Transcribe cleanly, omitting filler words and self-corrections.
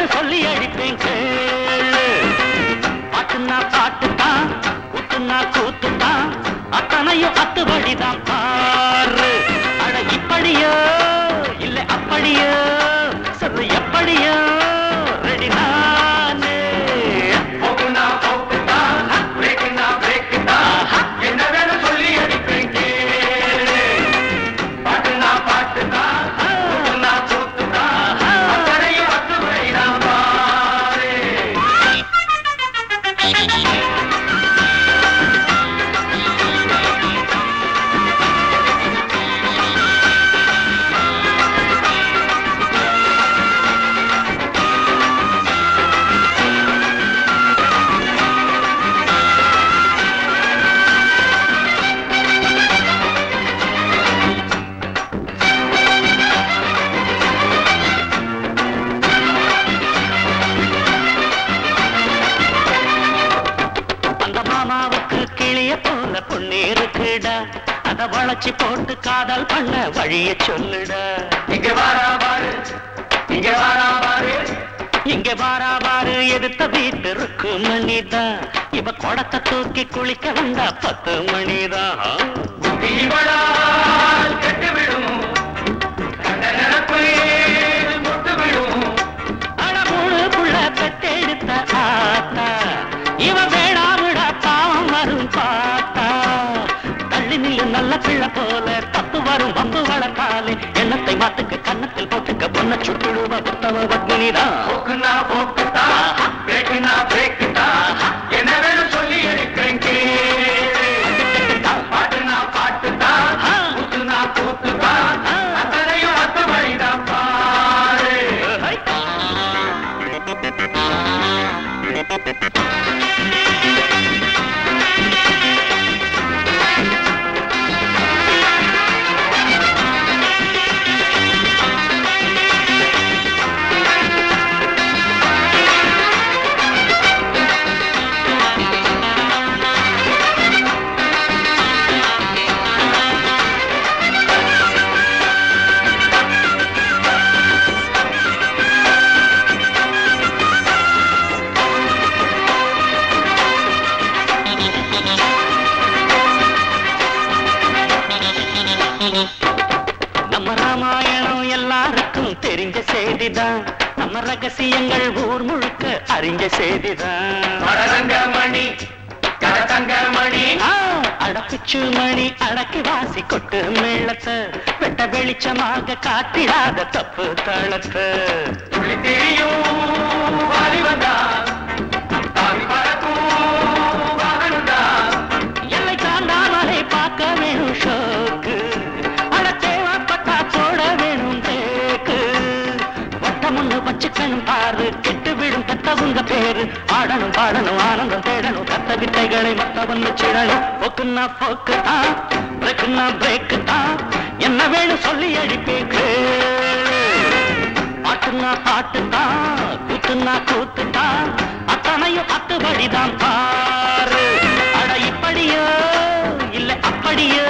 வேணும் சொல்லி அடிப்பேன் கேளு. பாட்டுன்னா பாட்டுத்தான், கூத்துன்னா கூத்துத்தான், அத்தனையும் அத்துபடிதான் பாரு. அட இப்படியோ இல்லை அப்படியோ சொல்லு எப்படியோ ரெடி நானே. போக்குனா போக்குத்தான், பிரேக்குனா பிரேக்குத்தான், என்ன வேணும் சொல்லி அடிப்பேன் கேளு. பாட்டுனா பாட்டுத்தான், கூத்துனா கூத்துத்தான், அத்தனையும் அத்துபடிதான் பாரு. மாமாவுக்கு கிளிய போல பொண்ணு இருக்குடா, அத வளைச்சி போட்டு காதல் பண்ண வழிய சொல்லுடா. இங்க வாரா பாரு, இங்க வாரா பாரு, இங்க வாரா பாரு, எதிர்த்த வீட்டு இருக்கு மணிதான். இவ குடத்தை தூக்கி குளிக்க வந்தா 10 மணிதான். கெட்டு விடும் முட்டு விடும். அட மூணு புள்ள பெத்தெடுத்த ஆத்தா, இவ வேணாவிட பாவம் வரும் பார்த்தா. தள்ளி நில்லு நல்ல பிள்ளை போல, தப்பு வரும் வம்பு வளர்த்தாலே. எண்ணத்தை மாத்துக்க கன்னத்தில் போட்டுக்க பொண்ண சுட்டுடுவ புத்தவ பத்மினிதான். போக்குனா போக்குதா, பிரேக்குனா பிரேக்குதா, என்ன வேணும் சொல்லி எடுக்கிறேன் கேளு. பாட்டுனா பாட்டுதா, கூத்துனா கூத்துதா, அத்தனையும் அத்து வழிதான் பாரு. நம்ம ராமாயணம் எல்லாருக்கும் தெரிஞ்ச செய்திதான், நம்ம ரகசியங்கள் ஊர் முழுக்க அறிஞ்ச செய்திதான். மணி கடத்தங்கமணி அடப்பிச்சு மணி அடக்கி வாசி கொட்டு மேளத்தை, வெட்ட வெளிச்சமாக காட்டிடாத தப்பு தளத்தை. எல்லை தாண்டாமலை பார்க்க வேணும் ஷோக்கு, அட தேவைப்பட்டா போட வேணும் தேக்கு. வட்டமுன்னு வச்சுக்கணும் பாரு, கெட்டு விடும் பெத்தவங்க பேரு. ஆடணும் பாடணும் ஆனந்தம் தேடணும், கத்த வித்தைகளை மத்தவன் வச்சிடணும். போக்குன்னா போக்கு தான், பிரேக்குன்னா பிரேக்கு தான், என்ன வேணும் சொல்லி அடிப்பேன் கேளு. பாட்டுன்னா பாட்டு தான், கூத்துன்னா கூத்து தான், அத்தனையும் அத்துபடிதான் பாரு. அட இப்படியோ இல்லை அப்படியோ